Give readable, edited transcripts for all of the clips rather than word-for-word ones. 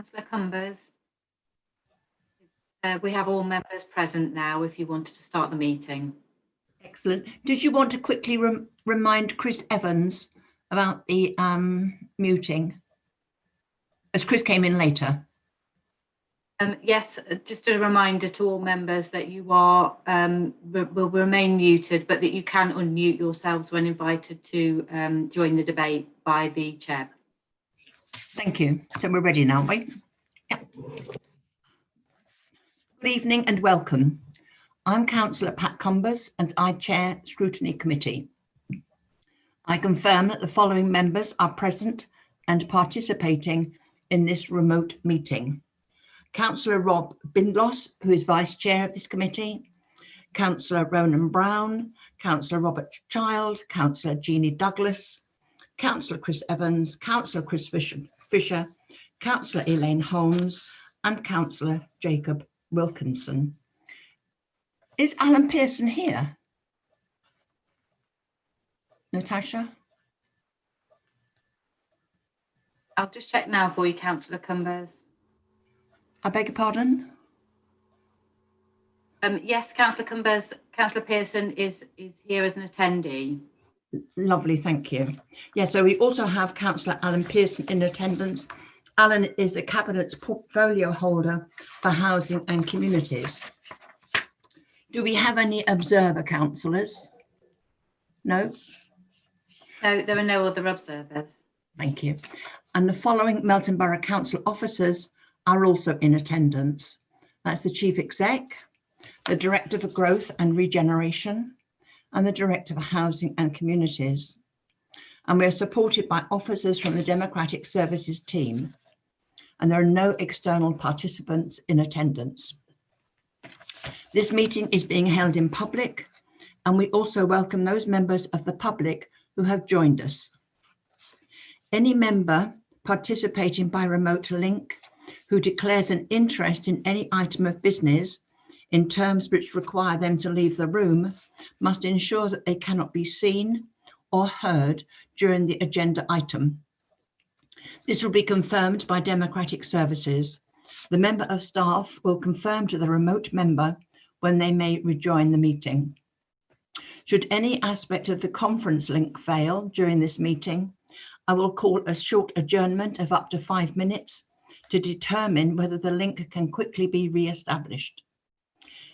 Councillor Cumbers. We have all members present now if you wanted to start the meeting. Excellent. Did you want to quickly remind Chris Evans about the muting, as Chris came in later? Yes, just a reminder to all members that you are will remain muted, but that you can unmute yourselves when invited to join the debate by the chair. Thank you. So we're ready now, aren't we? Yeah. Good evening and welcome. I'm Councillor Pat Cumbers and I chair Scrutiny Committee. I confirm that the following members are present and participating in this remote meeting. Councillor Rob Bindloss, who is Vice Chair of this committee, Councillor Ronan Brown, Councillor Robert Child, Councillor Jeannie Douglas, Councillor Chris Evans, Councillor Chris Fisher, Councillor Elaine Holmes, and Councillor Jacob Wilkinson. Is Alan Pearson here? Natasha? I'll just check now for you, Councillor Cumbers. I beg your pardon? Yes, Councillor Cumbers, Councillor Pearson is here as an attendee. Lovely, thank you. Yeah, so we also have Councillor Alan Pearson in attendance. Alan is the Cabinet's portfolio holder for housing and communities. Do we have any observer councillors? No? No, there are no other observers. Thank you. And the following Melton Borough Council officers are also in attendance. That's the Chief Exec, the Director for Growth and Regeneration, and the Director for Housing and Communities. And we're supported by officers from the Democratic Services team. And there are no external participants in attendance. This meeting is being held in public, and we also welcome those members of the public who have joined us. Any member participating by remote link who declares an interest in any item of business in terms which require them to leave the room must ensure that they cannot be seen or heard during the agenda item. This will be confirmed by Democratic Services. The member of staff will confirm to the remote member when they may rejoin the meeting. Should any aspect of the conference link fail during this meeting, I will call a short adjournment of up to 5 minutes to determine whether the link can quickly be re-established.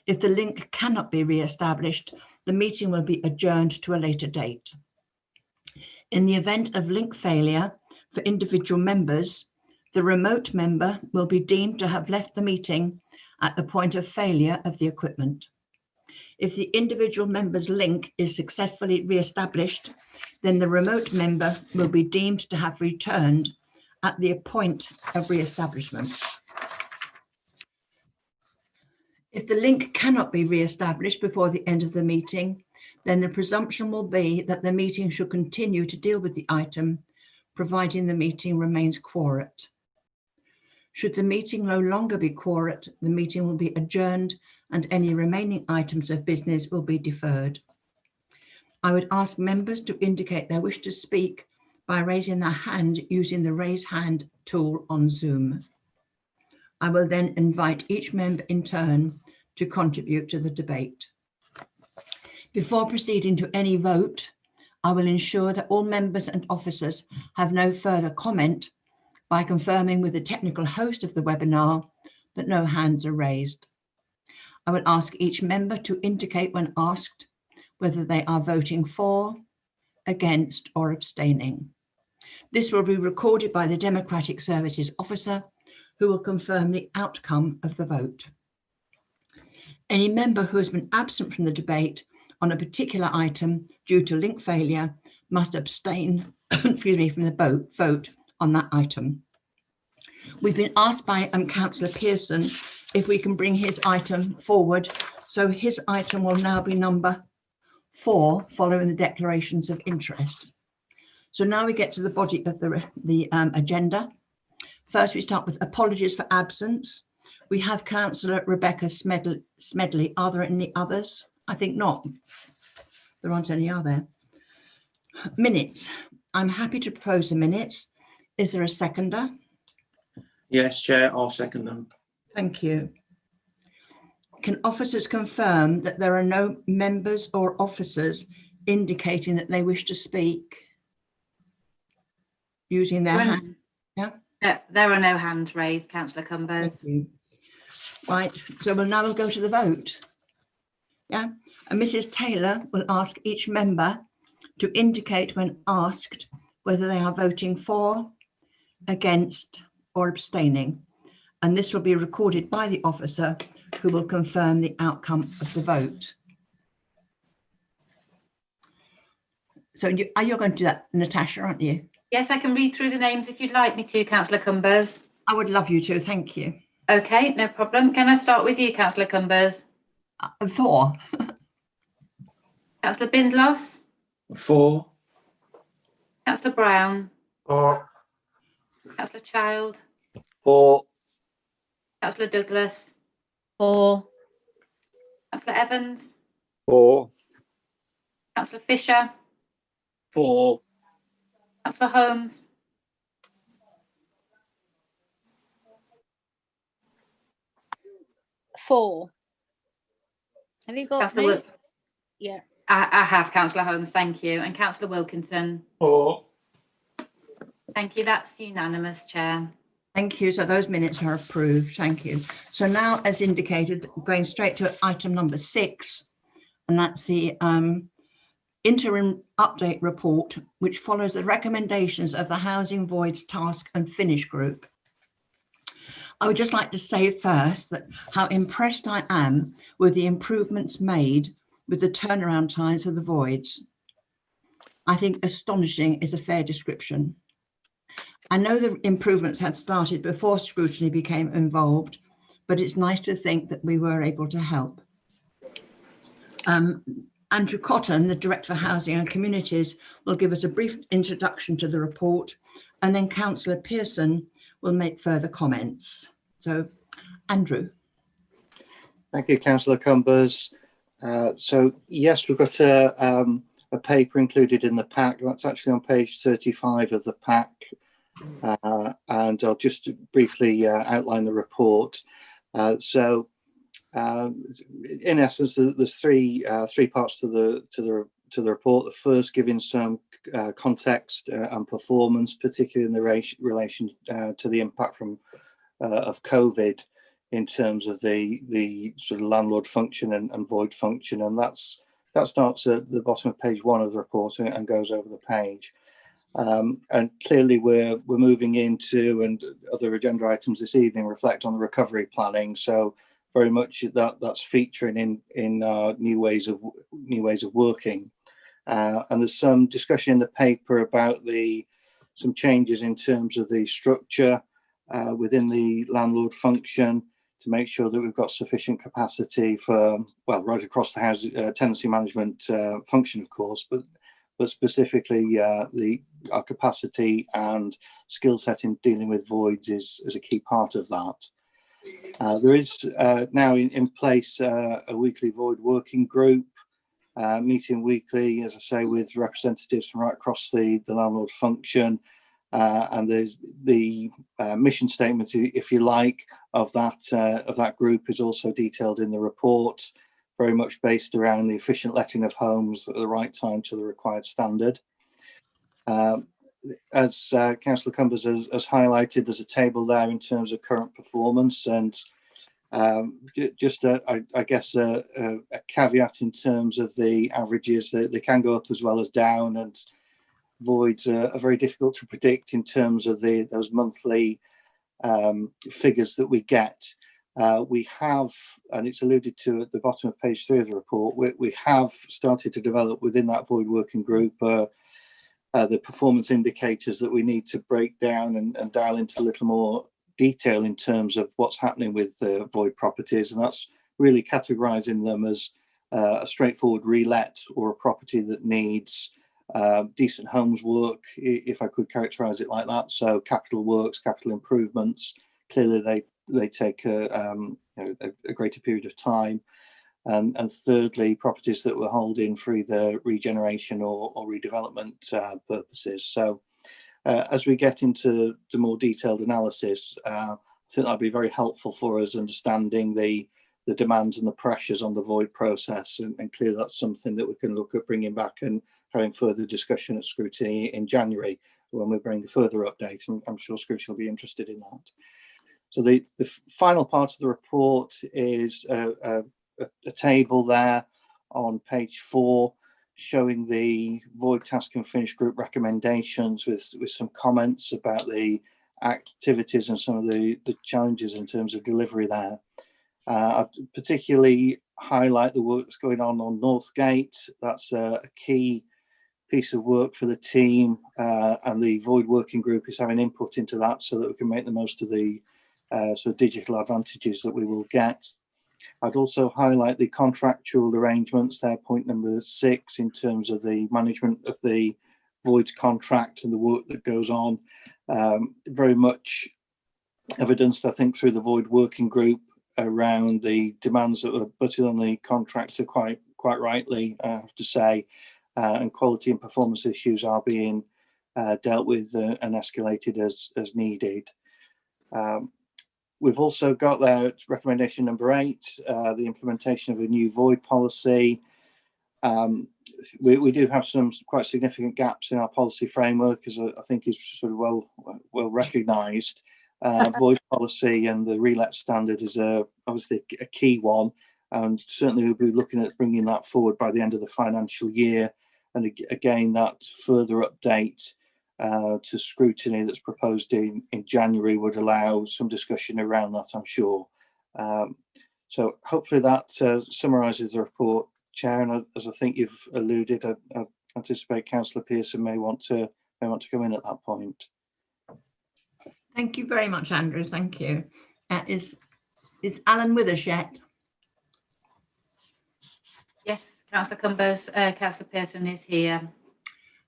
If the link cannot be re-established, the meeting will be adjourned to a later date. In the event of link failure for individual members, the remote member will be deemed to have left the meeting at the point of failure of the equipment. If the individual member's link is successfully re-established, then the remote member will be deemed to have returned at the point of re-establishment. If the link cannot be re-established before the end of the meeting, then the presumption will be that the meeting should continue to deal with the item, providing the meeting remains quorate. Should the meeting no longer be quorate, the meeting will be adjourned and any remaining items of business will be deferred. I would ask members to indicate their wish to speak by raising their hand using the raise hand tool on Zoom. I will then invite each member in turn to contribute to the debate. Before proceeding to any vote, I will ensure that all members and officers have no further comment by confirming with the technical host of the webinar that no hands are raised. I will ask each member to indicate when asked whether they are voting for, against, or abstaining. This will be recorded by the Democratic Services officer who will confirm the outcome of the vote. Any member who has been absent from the debate on a particular item due to link failure must abstain from the vote on that item. We've been asked by Councillor Pearson if we can bring his item forward. So his item will now be number 4, following the declarations of interest. So now we get to the body of the agenda. First, we start with apologies for absence. We have Councillor Rebecca Smedley. Are there any others? I think not. There aren't any, are there? Minutes. I'm happy to propose the minutes. Is there a seconder? Yes, Chair, I'll second them. Thank you. Can officers confirm that there are no members or officers indicating that they wish to speak using their hand? Yeah. There are no hands raised, Councillor Thank Cumbers. you. Right, so we'll now go to the vote. Yeah, and Mrs. Taylor will ask each member to indicate when asked whether they are voting for, against, or abstaining. And this will be recorded by the officer who will confirm the outcome of the vote. So are you going to do that, Natasha, aren't you? Yes, I can read through the names if you'd like me to, Councillor Cumbers. I would love you to, thank you. Okay, no problem. Can I start with you, Councillor Cumbers? For. Councillor Bindloss? For. Councillor Brown? For. Councillor Child? For. Councillor Douglas? For. Councillor Evans? For. Councillor Fisher? For. Councillor Holmes? For. Have you got Councillor me? Yeah. I have, Councillor Holmes, thank you. And Councillor Wilkinson? For. Thank you, that's unanimous, Chair. Thank you. So those minutes are approved. Thank you. So now, as indicated, going straight to item number 6, and that's the interim update report, which follows the recommendations of the Housing Voids Task and Finish Group. I would just like to say first that how impressed I am with the improvements made with the turnaround times of the voids. I think astonishing is a fair description. I know the improvements had started before Scrutiny became involved, but it's nice to think that we were able to help. Andrew Cotton, the Director for Housing and Communities, will give us a brief introduction to the report, and then Councillor Pearson will make further comments. So, Andrew. Thank you, Councillor Cumbers. So, yes, we've got a paper included in the pack. That's actually on page 35 of the pack. And I'll just briefly outline the report. In essence, there's three parts to the report. The first, giving some context and performance, particularly in the relation to the impact of COVID in terms of the sort of landlord function and void function, and that starts at the bottom of page 1 of the report and goes over the page. And clearly we're moving into, and other agenda items this evening reflect on the recovery planning. So very much that's featuring in new ways of working. And there's some discussion in the paper about some changes in terms of the structure within the landlord function to make sure that we've got sufficient capacity for, well, right across the house tenancy management function, of course, but specifically our capacity and skill set in dealing with voids is a key part of that. There is now in place a weekly void working group, meeting weekly, as I say, with representatives from right across the landlord function. And there's the mission statement, if you like, of that group is also detailed in the report, very much based around the efficient letting of homes at the right time to the required standard. As Councillor Cumbers has highlighted, there's a table there in terms of current performance, and just I guess a caveat in terms of the averages, that they can go up as well as down, and voids are very difficult to predict in terms of those monthly figures that we get. We have, and it's alluded to at the bottom of page 3 of the report, we have started to develop within that void working group the performance indicators that we need to break down and dial into a little more detail in terms of what's happening with void properties, and that's really categorizing them as a straightforward relet or a property that needs decent homes work, if I could characterize it like that. So capital works, capital improvements, clearly they take a greater period of time. And thirdly, properties that we're holding for either regeneration or redevelopment purposes. So as we get into the more detailed analysis, I think that'd be very helpful for us understanding the demands and the pressures on the void process, and clearly that's something that we can look at bringing back and having further discussion at Scrutiny in January when we bring further updates. I'm sure Scrutiny will be interested in that. So the final part of the report is a table there on page 4 showing the void task and finish group recommendations with some comments about the activities and some of the challenges in terms of delivery there. I'd particularly highlight the work that's going on Northgate. That's a key piece of work for the team, and the void working group is having input into that so that we can make the most of the sort of digital advantages that we will get. I'd also highlight the contractual arrangements there, point number 6, in terms of the management of the void contract and the work that goes on. Very much evidenced, I think, through the void working group around the demands that were put on the contractor quite rightly, I have to say, and quality and performance issues are being dealt with and escalated as needed. We've also got there recommendation number 8, the implementation of a new void policy. We do have some quite significant gaps in our policy framework, as I think is sort of well recognised. Void policy and the relet standard is obviously a key one, and certainly we'll be looking at bringing that forward by the end of the financial year. And again, that further update to Scrutiny that's proposed in January would allow some discussion around that, I'm sure. So hopefully that summarises the report, Chair. And as I think you've alluded, I anticipate Councillor Pearson may want to come in at that point. Thank you very much, Andrew. Thank you. Is Alan with us yet? Yes, Councillor Cumbers, Councillor Pearson is here.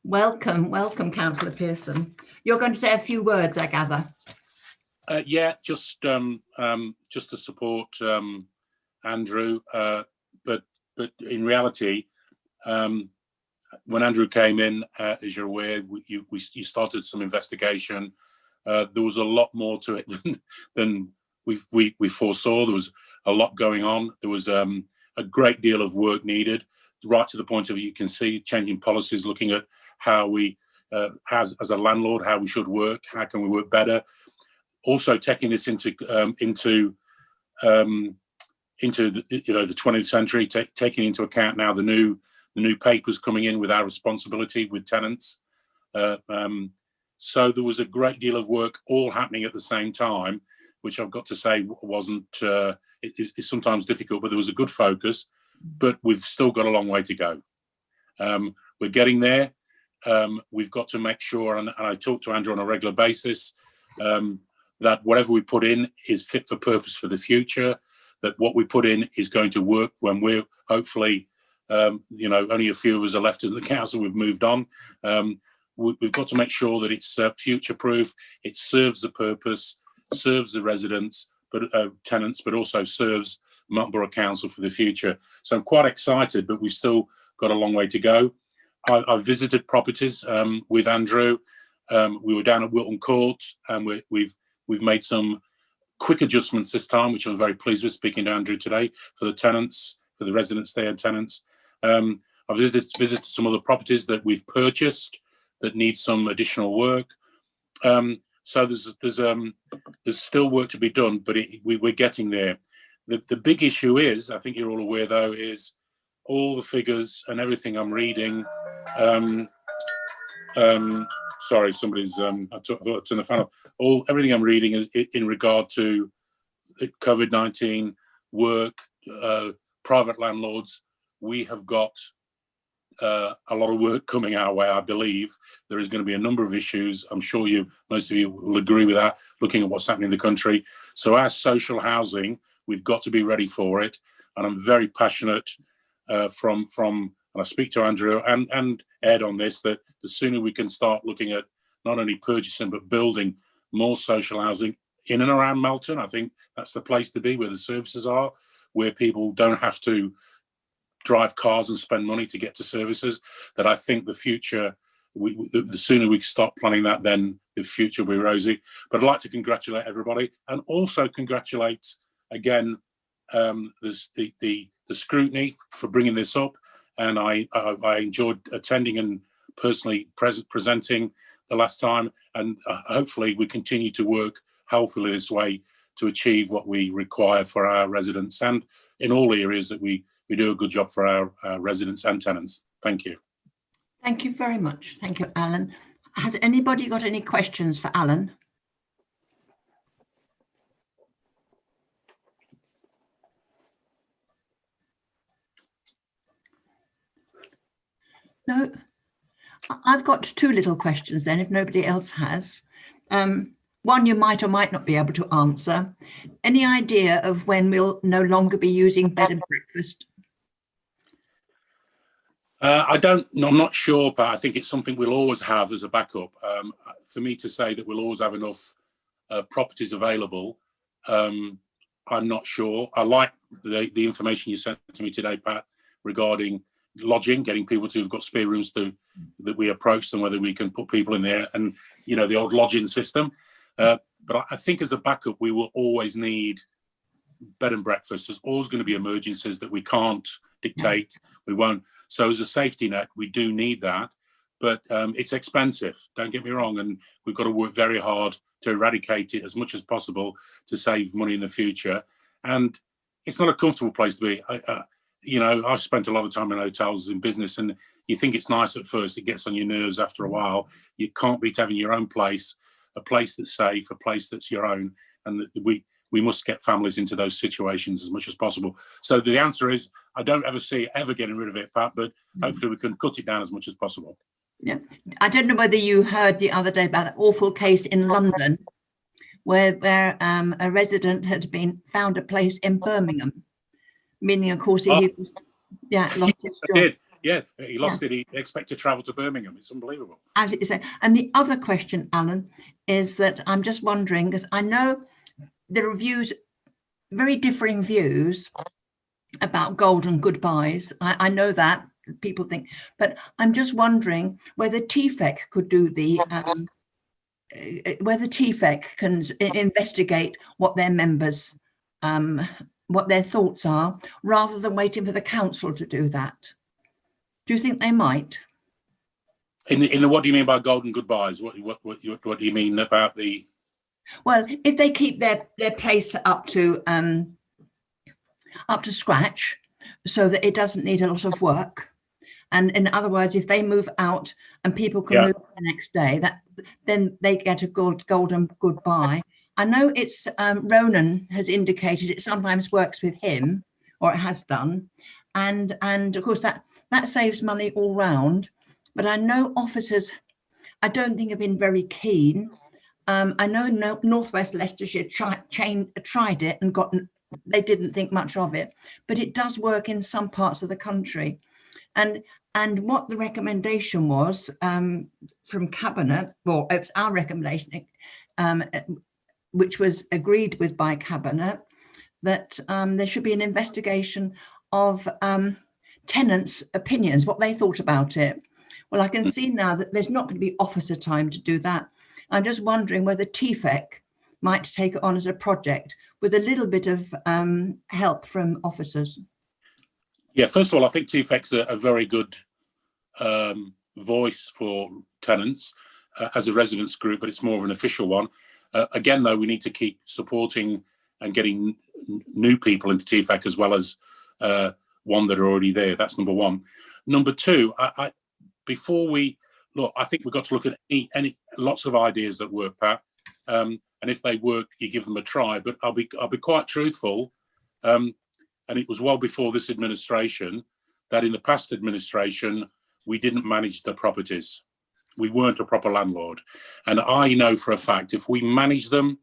Welcome, Councillor Pearson. You're going to say a few words, I gather. Yeah, just to support Andrew, but in reality, when Andrew came in, as you're aware, you started some investigation. There was a lot more to it than we foresaw. There was a lot going on. There was a great deal of work needed, right to the point of, you can see, changing policies, looking at how we, as a landlord, how we should work, how can we work better. Also taking this into the 20th century, taking into account now the new papers coming in with our responsibility with tenants. So there was a great deal of work all happening at the same time, which I've got to say wasn't, is sometimes difficult, but there was a good focus, but we've still got a long way to go. We're getting there. We've got to make sure, and I talk to Andrew on a regular basis, that whatever we put in is fit for purpose for the future, that what we put in is going to work when we're hopefully, only a few of us are left as the council, we've moved on. We've got to make sure that it's future-proof, it serves the purpose, serves the residents, but tenants, but also serves Martin Borough Council for the future. So I'm quite excited, but we've still got a long way to go. I've visited properties with Andrew. We were down at Wilton Court, and we've made some quick adjustments this time, which I'm very pleased with, speaking to Andrew today, for the tenants, for the residents there and tenants. I've visited some other properties that we've purchased that need some additional work. So there's still work to be done, but we're getting there. The big issue is, I think you're all aware though, is all the figures and everything I'm reading. Sorry, somebody's, I thought I'd turn the fan off. Everything I'm reading is in regard to COVID-19 work, private landlords. We have got a lot of work coming our way. I believe there is going to be a number of issues. I'm sure most of you will agree with that, looking at what's happening in the country. So our social housing, we've got to be ready for it. And I'm very passionate and I speak to Andrew and Ed on this, that the sooner we can start looking at not only purchasing, but building more social housing in and around Melton. I think that's the place to be, where the services are, where people don't have to drive cars and spend money to get to services. That I think the future the sooner we start planning that, then the future will be rosy. But I'd like to congratulate everybody, and also congratulate again the Scrutiny for bringing this up. And I enjoyed attending and personally presenting the last time, and hopefully we continue to work healthily this way to achieve what we require for our residents, and in all areas that we do a good job for our residents and tenants. Thank you. Thank you very much. Thank you, Alan. Has anybody got any questions for Alan? No, I've got two little questions then, if nobody else has. One you might or might not be able to answer. Any idea of when we'll no longer be using bed and breakfast? I'm not sure, but I think it's something we'll always have as a backup. For me to say that we'll always have enough properties available, I'm not sure. I like the information you sent to me today, Pat, regarding lodging, getting people to who've got spare rooms that we approach them, whether we can put people in there, and the old lodging system. But I think as a backup, we will always need bed and breakfast. There's always going to be emergencies that we can't dictate. We won't. So as a safety net, we do need that, but it's expensive. Don't get me wrong, and we've got to work very hard to eradicate it as much as possible to save money in the future. And it's not a comfortable place to be. I've spent a lot of time in hotels in business, and you think it's nice at first. It gets on your nerves after a while. You can't beat having your own place, a place that's safe, a place that's your own, and we must get families into those situations as much as possible. So the answer is, I don't ever see it ever getting rid of it, Pat, but hopefully we can cut it down as much as possible. Yeah, I don't know whether you heard the other day about an awful case in London where a resident had been found a place in Birmingham, meaning, of course, he lost his job. Did. Yeah, he lost it. He expected to travel to Birmingham. It's unbelievable. And the other question, Alan, is that I'm just wondering, because I know there are very differing views about golden goodbyes. I know that people think, but I'm just wondering whether TFEC could do whether TFEC can investigate what their members, what their thoughts are, rather than waiting for the council to do that. Do you think they might? In the what do you mean by golden goodbyes? What do you mean about the? Well, if they keep their place up to scratch, so that it doesn't need a lot of work, and in other words, if they move out and people can move the next day, then they get a golden goodbye. I know it's Ronan has indicated it sometimes works with him, or it has done, and of course that saves money all round. But I know officers, I don't think have been very keen. I know Northwest Leicestershire tried it and they didn't think much of it, but it does work in some parts of the country. And what the recommendation was from Cabinet, well, it was our recommendation, which was agreed with by Cabinet, that there should be an investigation of tenants' opinions, what they thought about it. Well, I can see now that there's not going to be officer time to do that. I'm just wondering whether TFEC might take it on as a project with a little bit of help from officers. Yeah, first of all, I think TFEC's a very good voice for tenants as a residents group, but it's more of an official one. Again, though, we need to keep supporting and getting new people into TFEC as well as one that are already there. That's number one. Number two, before we look, I think we've got to look at any lots of ideas that work, Pat. And if they work, you give them a try. But I'll be quite truthful. And it was well before this administration that in the past administration we didn't manage the properties. We weren't a proper landlord. And I know for a fact if we manage them,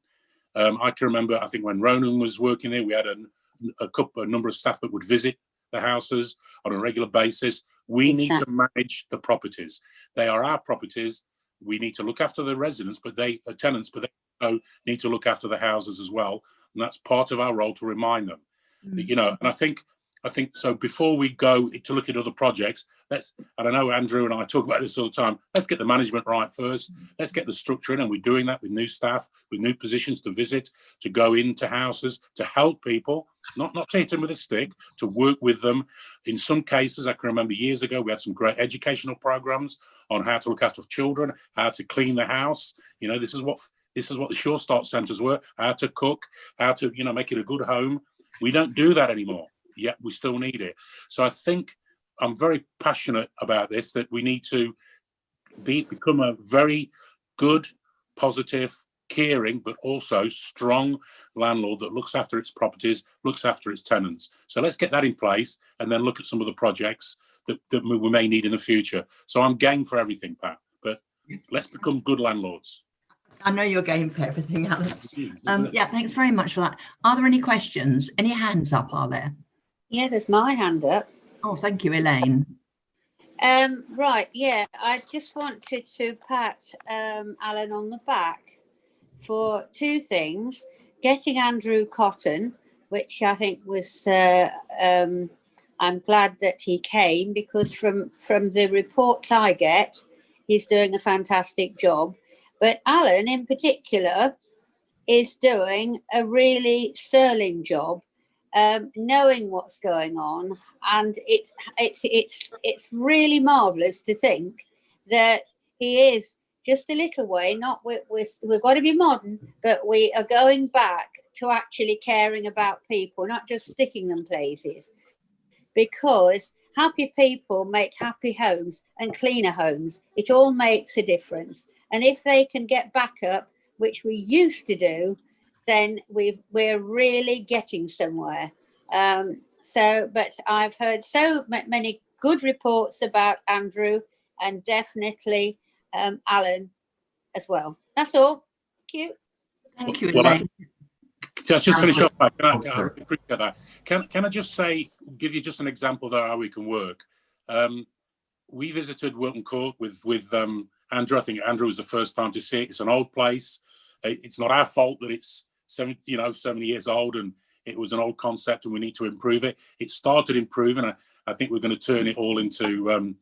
I can remember, I think when Ronan was working there, we had a number of staff that would visit the houses on a regular basis. We need to manage the properties. They are our properties. We need to look after the residents, but they are tenants, but they also need to look after the houses as well. And that's part of our role to remind them. And I think I think so. Before we go to look at other projects, and I know Andrew and I talk about this all the time, let's get the management right first. Let's get the structure in, and we're doing that with new staff, with new positions to visit, to go into houses, to help people, not to hit them with a stick, to work with them. In some cases, I can remember years ago, we had some great educational programs on how to look after children, how to clean the house. You know, this is what the Sure Start centres were, how to cook, how to, you know, make it a good home. We don't do that anymore, yet we still need it. So I think I'm very passionate about this, that we need to become a very good, positive, caring, but also strong landlord that looks after its properties, looks after its tenants. So let's get that in place and then look at some of the projects that we may need in the future. So I'm game for everything, Pat, but let's become good landlords. I know you're game for everything, Alan. Yeah, thanks very much for that. Are there any questions? Any hands up, are there? Yeah, there's my hand up. Oh, thank you, Elaine. Right, yeah, I just wanted to pat Alan on the back for two things. Getting Andrew Cotton, which I think was, I'm glad that he came, because from the reports I get, he's doing a fantastic job. But Alan in particular is doing a really sterling job, knowing what's going on, and it's really marvellous to think that he is just a little way. We've got to be modern, but we are going back to actually caring about people, not just sticking them places, because happy people make happy homes and cleaner homes. It all makes a difference, and if they can get back up, which we used to do, then we're really getting somewhere. But I've heard so many good reports about Andrew, and definitely Alan as well. That's all. Thank you. Thank you, Well, Elaine. Let's just finish off. I appreciate that. Can I just say, give you just an example of how we can work? We visited Wilton Court with Andrew. I think Andrew was the first time to see it. It's an old place. It's not our fault that it's 70 years old, and it was an old concept, and we need to improve it. It started improving. I think we're going to turn it all into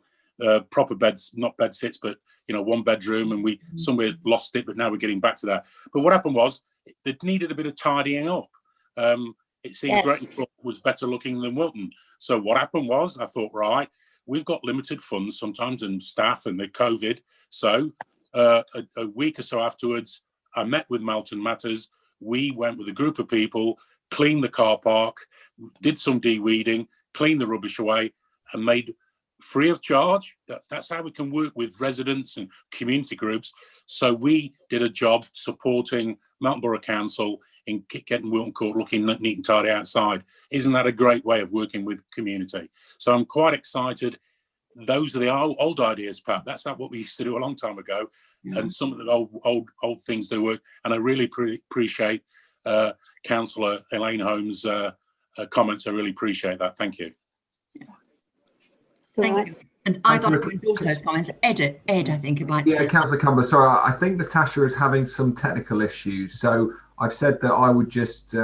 proper beds, not bed sits, but one bedroom. And we somewhere lost it, but now we're getting back to that. But what happened was it needed a bit of tidying up. It seemed Bretton Court was better looking than Wilton. So what happened was, I thought, right, we've got limited funds sometimes and staff and the COVID. So a week or so afterwards, I met with Melton Matters. We went with a group of people, cleaned the car park, did some de-weeding, cleaned the rubbish away, and made free of charge. That's how we can work with residents and community groups. So we did a job supporting Melton Borough Council in getting Wilton Court looking neat and tidy outside. Isn't that a great way of working with community? So I'm quite excited. Those are the old ideas, Pat. That's not what we used to do a long time ago. Yeah. And some of the old things do work. And I really appreciate Councillor Elaine Holmes' comments. I really appreciate that. Thank you. Thank you. And I'd like to endorse those comments. Ed, I think you'd like to. Yeah, Councillor Cumber, sorry, I think Natasha is having some technical issues. So I've said that I would just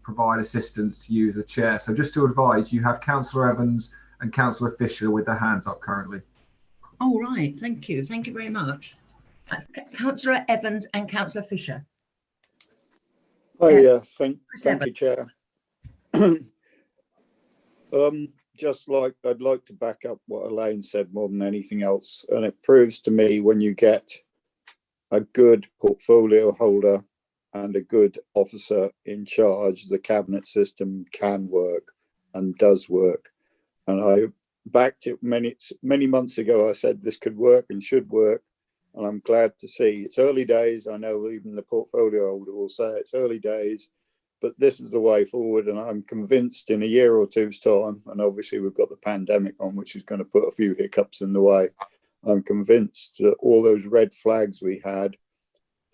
provide assistance to you as a chair. So just to advise, you have Councillor Evans and Councillor Fisher with their hands up currently. Oh, right. Thank you. Thank you very much. Councillor Evans and Councillor Fisher. Oh, thank you, Chair. Just like I'd like to back up what Elaine said more than anything else. And it proves to me when you get a good portfolio holder and a good officer in charge, the cabinet system can work and does work. And I backed it many months ago. I said this could work and should work. And I'm glad to see it's early days. I know even the portfolio holder will say it's early days, but this is the way forward. And I'm convinced in a year or two's time, and obviously we've got the pandemic on, which is going to put a few hiccups in the way. I'm convinced that all those red flags we had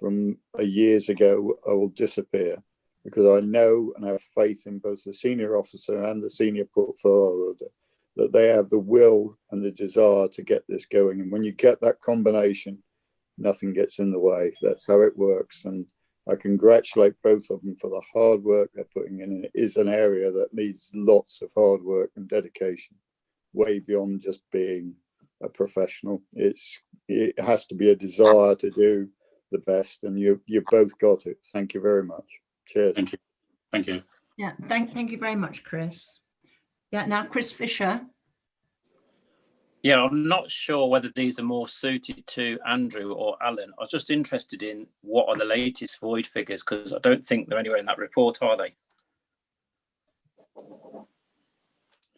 from years ago will disappear, because I know and have faith in both the senior officer and the senior portfolio holder that they have the will and the desire to get this going. And when you get that combination, nothing gets in the way. That's how it works. And I congratulate both of them for the hard work they're putting in. It is an area that needs lots of hard work and dedication, way beyond just being a professional. It has to be a desire to do the best, and you both got it. Thank you very much. Cheers. Thank you. Thank you. Yeah, thank you very much, Chris. Yeah, now Chris Fisher. Yeah, I'm not sure whether these are more suited to Andrew or Alan. I was just interested in what are the latest void figures, because I don't think they're anywhere in that report, are they?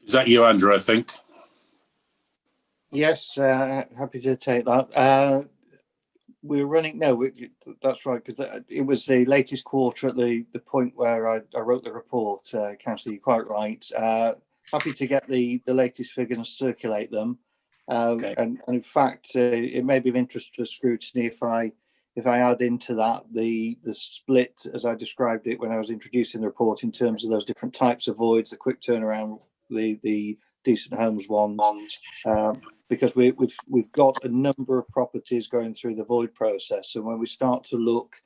Is that you, Andrew, I think? Yes, happy to take that. We're running, no, that's right, because it was the latest quarter at the point where I wrote the report. Councillor, you're quite right. Happy to get the latest figures and circulate them. Okay. And in fact, it may be of interest to scrutiny if I add into that the split as I described it when I was introducing the report in terms of those different types of voids, the quick turnaround, the decent homes ones, because we've got a number of properties going through the void process, and when we start to look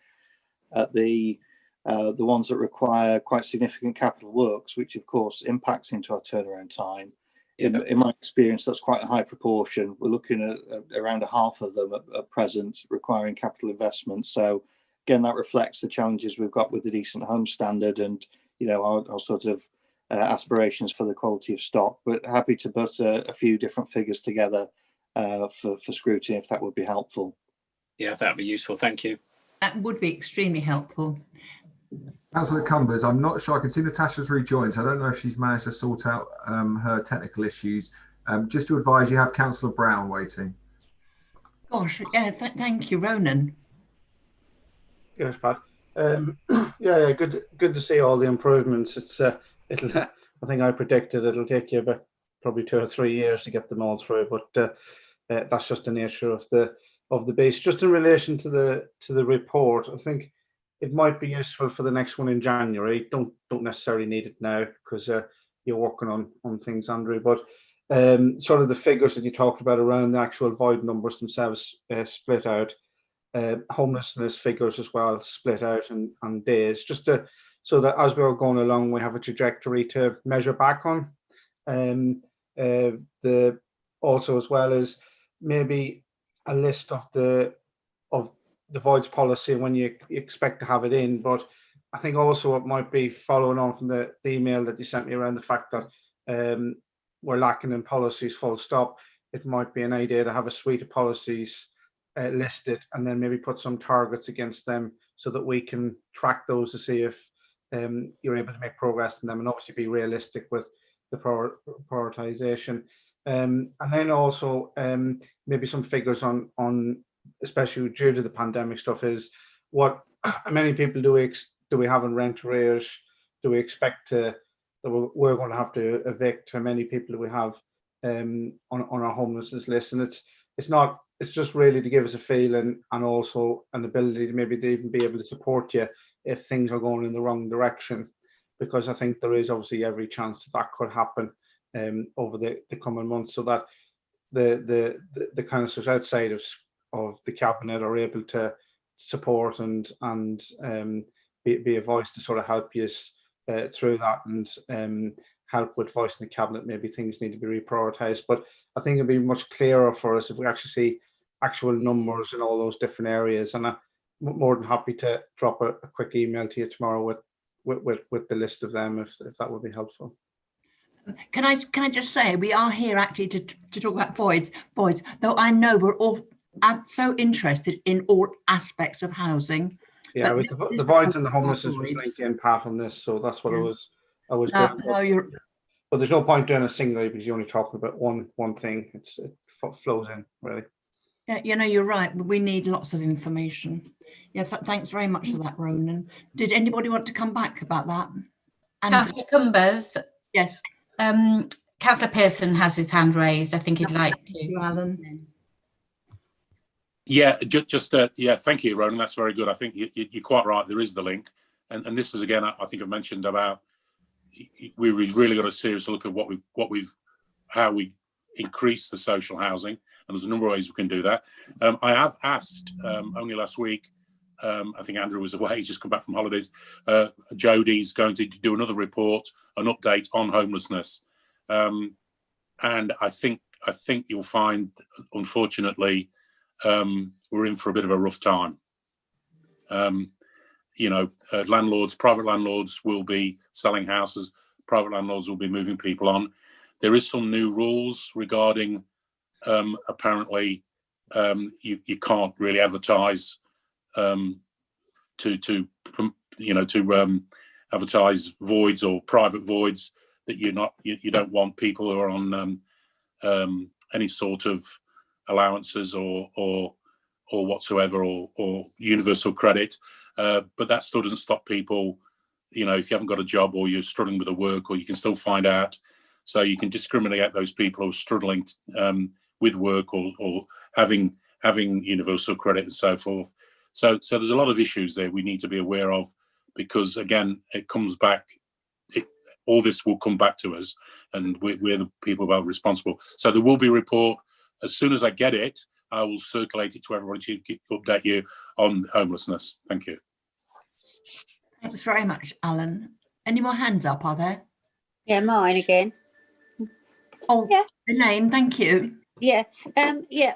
at the ones that require quite significant capital works, which of course impacts into our turnaround time. In my experience, that's quite a high proportion. We're looking at around a half of them at present requiring capital investment. So again, that reflects the challenges we've got with the decent home standard and, you know, our sort of aspirations for the quality of stock. But happy to put a few different figures together for scrutiny, if that would be helpful. Yeah, that'd be useful. Thank you. That would be extremely helpful. Councillor Cumbers, I'm not sure. I can see Natasha's rejoined, so I don't know if she's managed to sort out her technical issues. Just to advise, you have Councillor Brown waiting. Gosh, yeah, thank you, Ronan. Yes, Pat. Yeah, good to see all the improvements. It's it'll I think I predicted it'll take you about probably 2 or 3 years to get them all through, but that's just the nature of the beast. Just in relation to the report, I think it might be useful for the next one in January. Don't necessarily need it now because you're working on things, Andrew. But sort of the figures that you talked about around the actual void numbers themselves split out, homelessness figures as well split out and days, just so that as we're going along, we have a trajectory to measure back on. Also as well as maybe a list of the voids policy when you expect to have it in. But I think also it might be following on from the email that you sent me around the fact that we're lacking in policies full stop. It might be an idea to have a suite of policies listed and then maybe put some targets against them so that we can track those to see if you're able to make progress in them, and obviously be realistic with the prioritization. And then also maybe some figures on especially due to the pandemic stuff, is what many people do we have in rent arrears? Do we expect that we're going to have to evict? How many people do we have on our homelessness list? And it's just really to give us a feeling and also an ability to maybe even be able to support you if things are going in the wrong direction, because I think there is obviously every chance that could happen over the coming months, so that the councillors outside of the cabinet are able to support and be a voice to sort of help you through that, and help with voicing the cabinet. Maybe things need to be reprioritized, but I think it'd be much clearer for us if we actually see actual numbers in all those different areas. And I'm more than happy to drop a quick email to you tomorrow with the list of them if that would be helpful. Can I just say, we are here actually to talk about voids, though I know we're all so interested in all aspects of housing. Yeah, it was the voids and the homelessness was linked in part on this, so that's what I was doing. No, but there's no point doing a single because you're only talking about one thing. It flows in really. Yeah, you know, you're right. We need lots of information. Yeah, thanks very much for that, Ronan. Did anybody want to come back about that? Councillor Cumbers. Yes. Councillor Pearson has his hand raised. I think he'd like to. Thank you, Alan. Yeah, yeah, thank you, Ronan. That's very good. I think you're quite right. There is the link, and this is again, I think I've mentioned about we've really got a serious look at how we increase the social housing, and there's a number of ways we can do that. I have asked only last week I think Andrew was away, he's just come back from holidays. Jodie's going to do another report, an update on homelessness. And I think you'll find, unfortunately, we're in for a bit of a rough time. Landlords, private landlords will be selling houses, private landlords will be moving people on. There is some new rules regarding, apparently, you can't really advertise to advertise voids or private voids that you don't want people who are on any sort of allowances or whatsoever or universal credit, but that still doesn't stop people. If you haven't got a job or you're struggling with the work, or you can still find out, so you can discriminate those people who are struggling with work or having universal credit and so forth. So there's a lot of issues there we need to be aware of, because again, it comes back. All this will come back to us, and we're the people who are responsible. So there will be a report. As soon as I get it, I will circulate it to everybody to update you on homelessness. Thank you. Thanks very much, Alan. Any more hands up, are there? Yeah, mine again. Oh, yeah. Elaine, thank you. Yeah,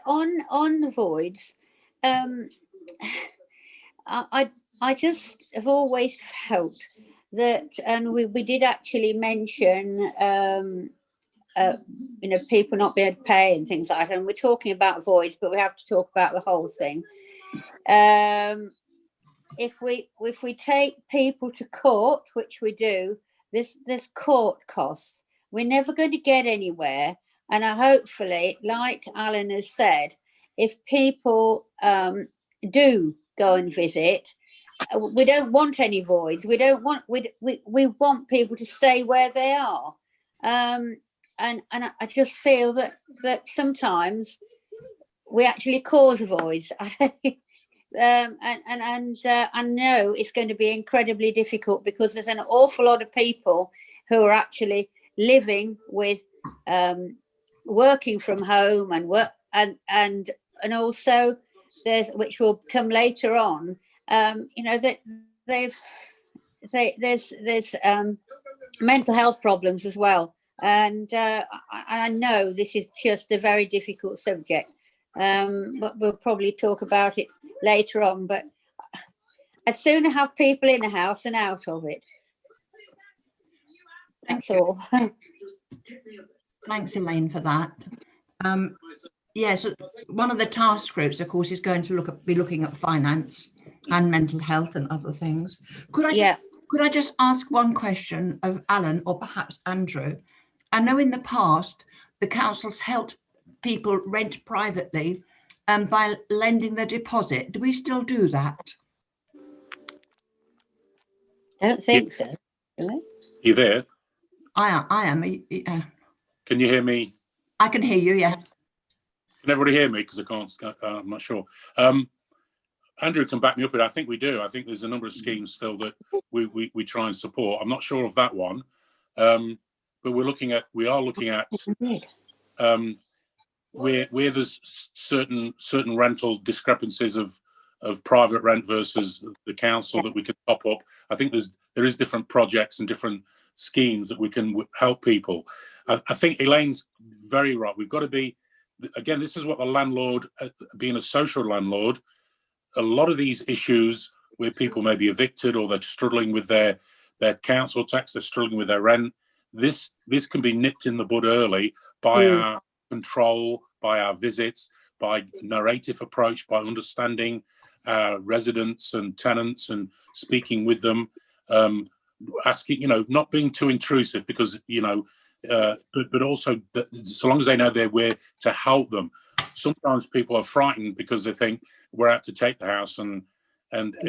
on the voids, I just have always felt that, and we did actually mention, people not being able to pay and things like that, and we're talking about voids, but we have to talk about the whole thing. If we take people to court, which we do, there's court costs. We're never going to get anywhere. And hopefully, like Alan has said, if people do go and visit, we don't want any voids. We want people to stay where they are. And I just feel that sometimes we actually cause voids. And I know it's going to be incredibly difficult, because there's an awful lot of people who are actually living with working from home and work and also there's, which will come later on, that there's mental health problems as well, and I know this is just a very difficult subject, but we'll probably talk about it later on. But I'd sooner have people in a house than out of it. That's all. Thanks, Elaine, for that. Yes, one of the task groups, of course, is going to be looking at finance and mental health and other things. Could I just ask one question of Alan, or perhaps Andrew? I know in the past the council's helped people rent privately by lending their deposit. Do we still do that? I don't think so. You there? I am. Can you hear me? I can hear you, yeah. Can everybody hear me? Because I can't, I'm not sure. Andrew can back me up, but I think we do. I think there's a number of schemes still that we try and support. I'm not sure of that one, but we are looking at where there's certain rental discrepancies of private rent versus the council that we can top up. I think there is different projects and different schemes that we can help people. I think Elaine's very right. We've got to be, again, this is what the landlord, being a social landlord, a lot of these issues where people may be evicted or they're struggling with their council tax, they're struggling with their rent, this can be nipped in the bud early by our control, by our visits, by narrative approach, by understanding residents and tenants and speaking with them, asking, not being too intrusive, because, but also so long as they know they're where to help them. Sometimes people are frightened because they think we're out to take the house, and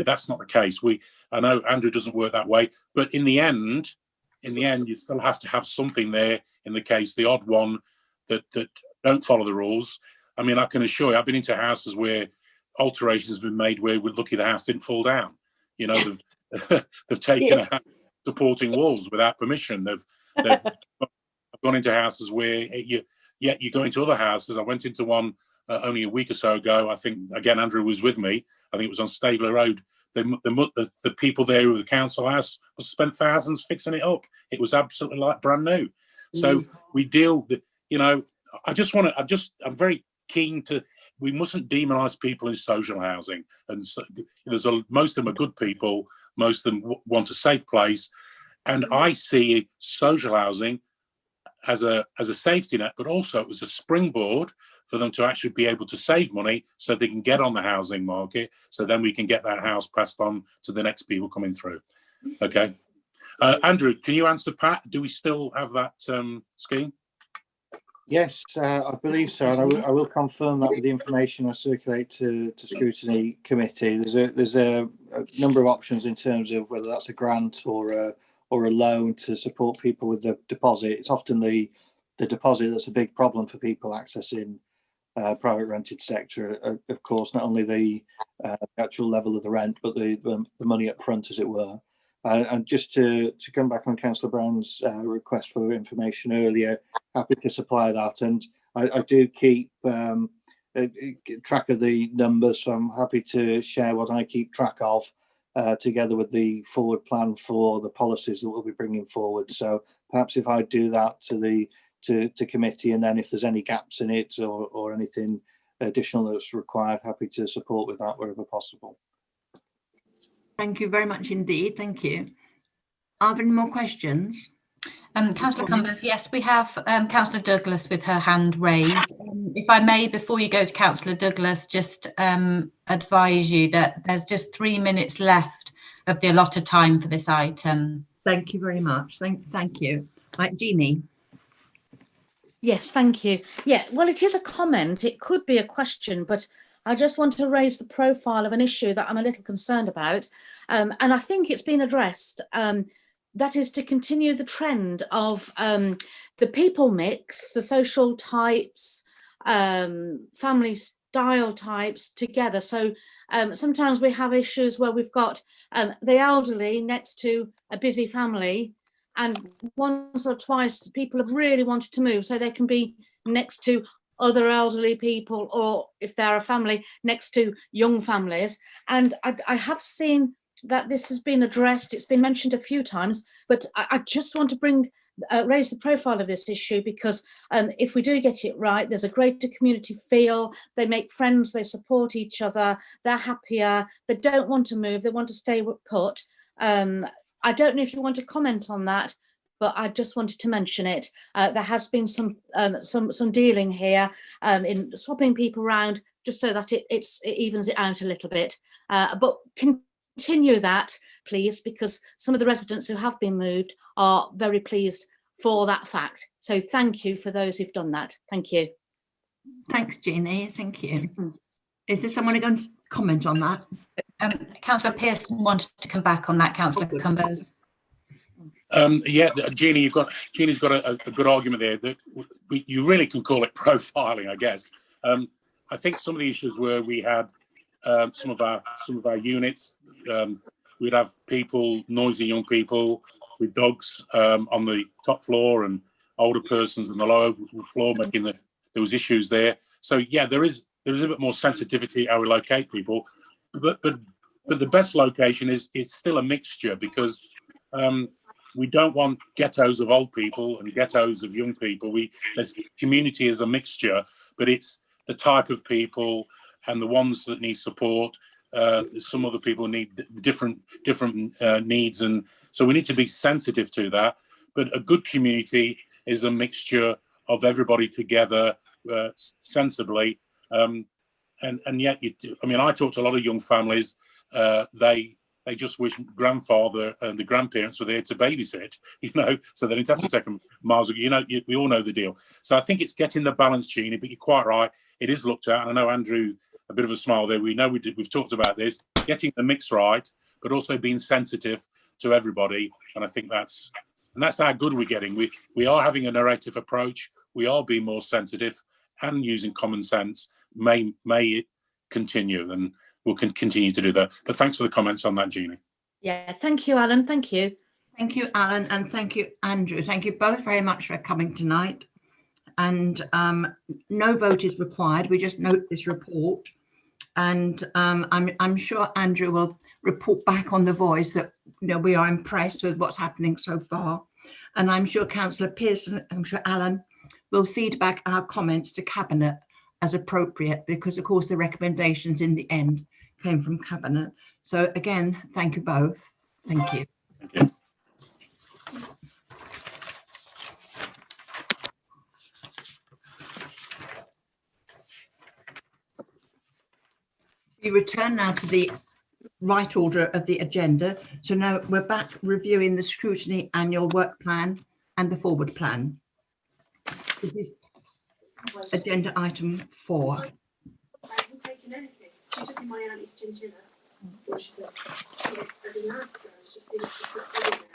that's not the case. I know Andrew doesn't work that way, but in the end, you still have to have something there in the case, the odd one that don't follow the rules. I mean, I can assure you, I've been into houses where alterations have been made where we're lucky the house didn't fall down. They've taken out supporting walls without permission. They've gone into houses where you go into other houses. I went into one only a week or so ago. I think, again, Andrew was with me. I think it was on Staveley Road. The people there who the council house spent thousands fixing it up. It was absolutely like brand new. So we deal with, you know, I'm very keen to, we mustn't demonise people in social housing. And so most of them are good people. Most of them want a safe place. And I see social housing as a safety net, but also as a springboard for them to actually be able to save money so they can get on the housing market. So then we can get that house passed on to the next people coming through. Okay. Andrew, can you answer Pat? Do we still have that scheme? Yes, I believe so, and I will confirm that with the information I circulate to Scrutiny Committee. There's a number of options in terms of whether that's a grant or a loan to support people with the deposit. It's often the deposit that's a big problem for people accessing private rented sector. Of course, not only the actual level of the rent, but the money up front, as it were. And just to come back on Councillor Brown's request for information earlier, happy to supply that. And I do keep track of the numbers, so I'm happy to share what I keep track of together with the forward plan for the policies that we'll be bringing forward. So perhaps if I do that to committee, and then if there's any gaps in it or anything additional that's required, happy to support with that wherever possible. Thank you very much indeed. Thank you. Are there any more questions? Councillor Cumbers, yes, we have Councillor Douglas with her hand raised. If I may, before you go to Councillor Douglas, just advise you that there's just 3 minutes left of the allotted time for this item. Thank you very much. Thank you. Right, Jeannie. Yes, thank you. Yeah, well, it is a comment. It could be a question, but I just want to raise the profile of an issue that I'm a little concerned about. And I think it's been addressed. That is to continue the trend of the people mix, the social types, family style types together. So sometimes we have issues where we've got the elderly next to a busy family, and once or twice people have really wanted to move so they can be next to other elderly people, or if they're a family, next to young families. And I have seen that this has been addressed. It's been mentioned a few times, but I just want to raise the profile of this issue, because if we do get it right, there's a greater community feel. They make friends, they support each other, they're happier, they don't want to move, they want to stay put. I don't know if you want to comment on that, but I just wanted to mention it. There has been some dealing here in swapping people around, just so that it evens it out a little bit. But continue that, please, because some of the residents who have been moved are very pleased for that fact. So thank you for those who've done that. Thank you. Thanks, Jeannie. Thank you. Is there someone going to comment on that? Councillor Pearson wanted to come back on that, Councillor Cumbers. Yeah, Jeannie's got a good argument there. That you really can call it profiling, I guess. I think some of the issues where we had some of our units, we'd have people, noisy young people with dogs on the top floor, and older persons on the lower floor, making there was issues there. So yeah, there is a bit more sensitivity how we locate people, but the best location is it's still a mixture, because we don't want ghettos of old people and ghettos of young people. This community is a mixture, but it's the type of people and the ones that need support. Some other people need different needs, and so we need to be sensitive to that. But a good community is a mixture of everybody together sensibly. And yet, I talk to a lot of young families. They just wish grandfather and the grandparents were there to babysit, so they didn't have to take them miles. We all know the deal. So I think it's getting the balance, Jeannie, but you're quite right. It is looked at. And I know, Andrew, a bit of a smile there. We've talked about this, getting the mix right, but also being sensitive to everybody. And I think that's how good we're getting. We are having a narrative approach. We are being more sensitive and using common sense. May it continue, and we'll continue to do that. But thanks for the comments on that, Jeannie. Yeah, thank you, Alan. Thank you. Thank you, Alan, and thank you, Andrew. Thank you both very much for coming tonight. and no vote is required. We just note this report, and I'm sure Andrew will report back on the voice that we are impressed with what's happening so far, and I'm sure Councillor Pearson, I'm sure Alan will feed back our comments to Cabinet as appropriate, because of course the recommendations in the end came from Cabinet. So again, thank you both. Thank you. Thank you. We return now to the right order of the agenda. So now we're back reviewing the Scrutiny annual work plan and the forward plan. This is agenda item 4. I haven't taken anything. She took in my auntie's chinchilla. And she said, I didn't ask her. I was just seeing if she put it in there.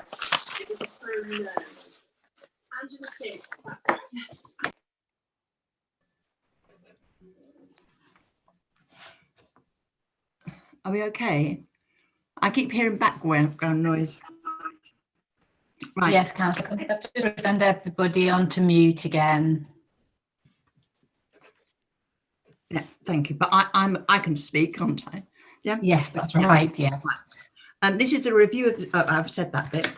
It was a phone no. Angela said, that's it. Yes. Are we okay? I keep hearing background noise. Right. Yes, Councillor, can I just send everybody onto mute again? Yeah, thank you. But I can speak, can't I? Yeah. Yes, that's right. Yeah. This is the review of. I've said that bit.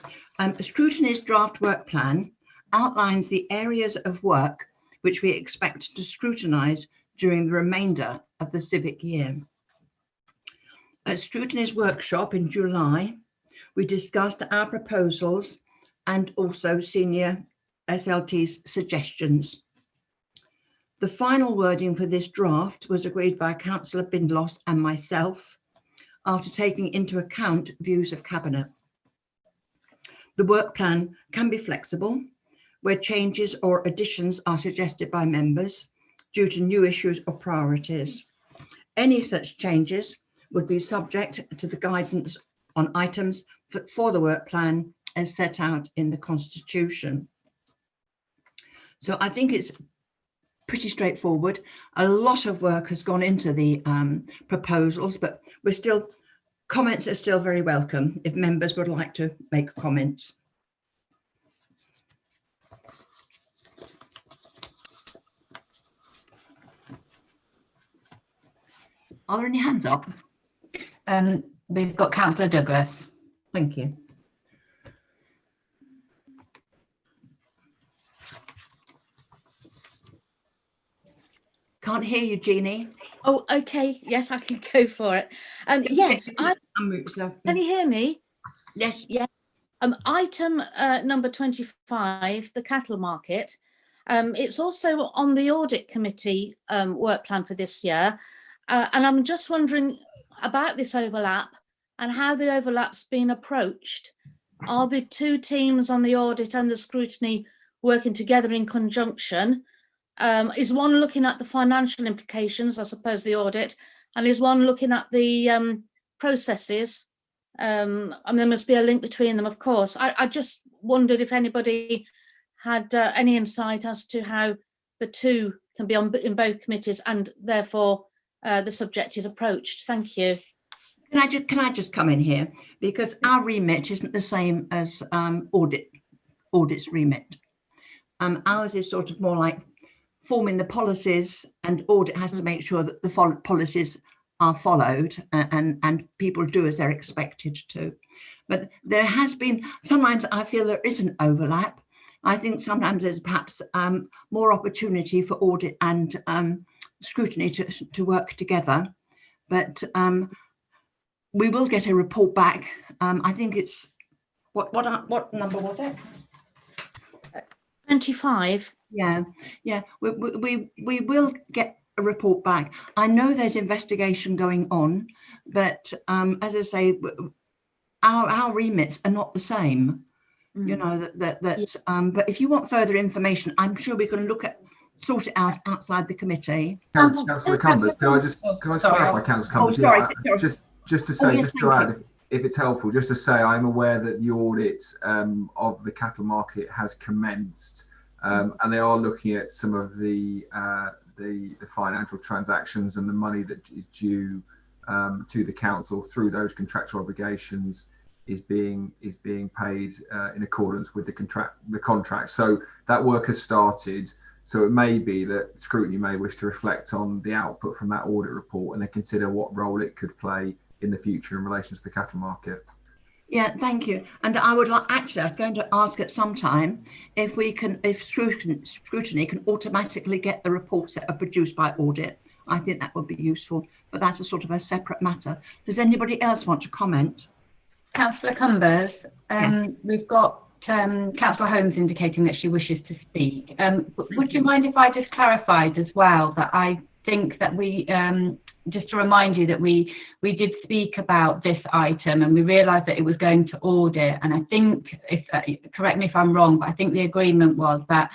Scrutiny's draft work plan outlines the areas of work which we expect to scrutinise during the remainder of the civic year. At Scrutiny's workshop in July, we discussed our proposals and also senior SLT's suggestions. The final wording for this draft was agreed by Councillor Bindloss and myself after taking into account views of Cabinet. The work plan can be flexible, where changes or additions are suggested by members due to new issues or priorities. Any such changes would be subject to the guidance on items for the work plan as set out in the Constitution. So I think it's pretty straightforward. A lot of work has gone into the proposals, but comments are still very welcome if members would like to make comments. Are there any hands up? We've got Councillor Douglas. Thank you. Can't hear you, Jeannie. Oh, okay. Yes, I can go for it. Yes, can you hear me? Yes. Yeah. Item number 25, the cattle market. It's also on the audit committee work plan for this year. And I'm just wondering about this overlap and how the overlap's been approached. Are the two teams on the audit and the scrutiny working together in conjunction? Is one looking at the financial implications, I suppose, the audit, and is one looking at the processes? And there must be a link between them, of course. I just wondered if anybody had any insight as to how the two can be on in both committees and therefore the subject is approached. Thank you. Can I just come in here, because our remit isn't the same as audit's remit. Ours is sort of more like forming the policies, and audit has to make sure that the policies are followed and people do as they're expected to. But there has been, sometimes I feel there is an overlap. I think sometimes there's perhaps more opportunity for audit and scrutiny to work together. But we will get a report back. I think it's, what number was it? 25. Yeah, we will get a report back. I know there's investigation going on, but as I say, our remits are not the same. You know but if you want further information, I'm sure we can sort it out outside the committee. Councillor Cumbers, can I just clarify, Councillor Cumbers? Sorry. Just to add, if it's helpful, just to say I'm aware that the audit of the cattle market has commenced. And they are looking at some of the financial transactions and the money that is due to the council through those contractual obligations is being paid in accordance with the contract. So that work has started. So it may be that Scrutiny may wish to reflect on the output from that audit report and then consider what role it could play in the future in relation to the cattle market. Yeah, thank you. And I would like, actually, I was going to ask at some time if we can, if Scrutiny can automatically get the reports that are produced by audit. I think that would be useful, but that's a sort of a separate matter. Does anybody else want to comment? Councillor Cumbers, we've got Councillor Holmes indicating that she wishes to speak. Would you mind if I just clarified as well that I think that we, just to remind you that we did speak about this item and we realised that it was going to audit, and I think, correct me if I'm wrong, but I think the agreement was that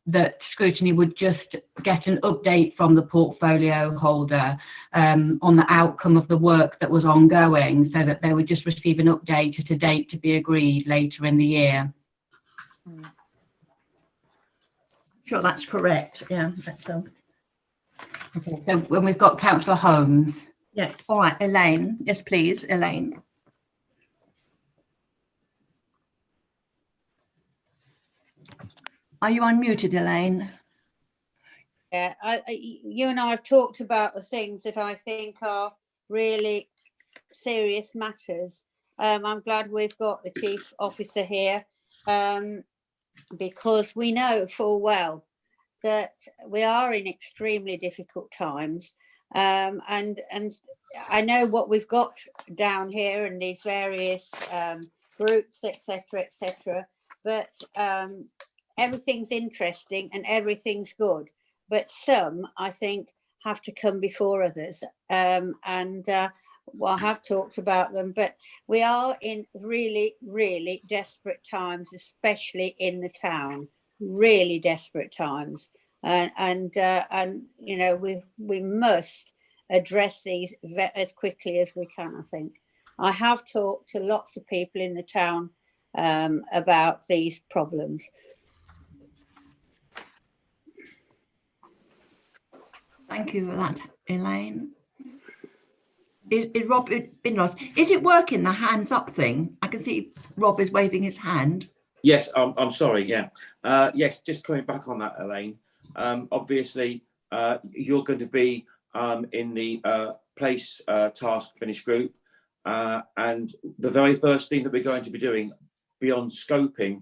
that Scrutiny would just get an update from the portfolio holder on the outcome of the work that was ongoing, so that they would just receive an update at a date to be agreed later in the year. Sure, that's correct. Yeah, that's Okay, so when we've got Councillor Holmes. yeah. All right, Elaine. Yes, please, Elaine. Are you unmuted, Elaine? Yeah, you and I have talked about the things that I think are really serious matters. I'm glad we've got the Chief Officer here, because we know full well that we are in extremely difficult times, and I know what we've got down here in these various groups, etc., but everything's interesting and everything's good, but some, I think, have to come before others, well, I have talked about them, but we are in really, really desperate times, especially in the town, really desperate times, and you know, we must address these as quickly as we can. I think I have talked to lots of people in the town about these problems. Thank you for that, Elaine. Is Rob been lost? Is it working, the hands up thing? I can see Rob is waving his hand. Yes, I'm sorry. Yeah. Yes, just coming back on that, Elaine. Obviously, you're going to be in the place task finish group. And the very first thing that we're going to be doing beyond scoping